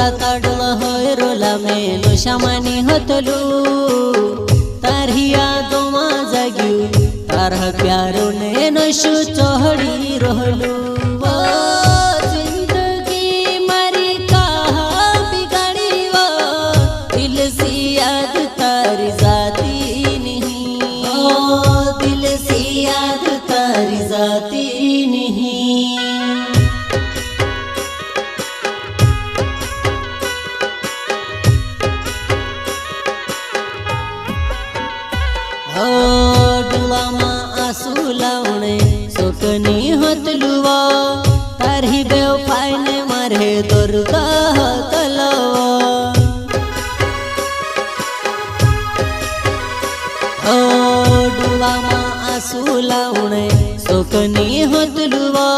डोला ताडला होय रोला में नशामानी हतलू तारी यादों में जाग्यू तारा प्यारो ने नशो चढ़ी रहलू जिंदगी मारी कहा बिगाड़ी वो दिल सी याद तारी जाती नहीं दिल सी याद तारी जाती नहीं डुलामा आंसू लावणे सोकनी हतलुवा तारी बेवफाई ने मारे दर्द तलवा डुलामा आंसू लावणे सोकनी हतलुवा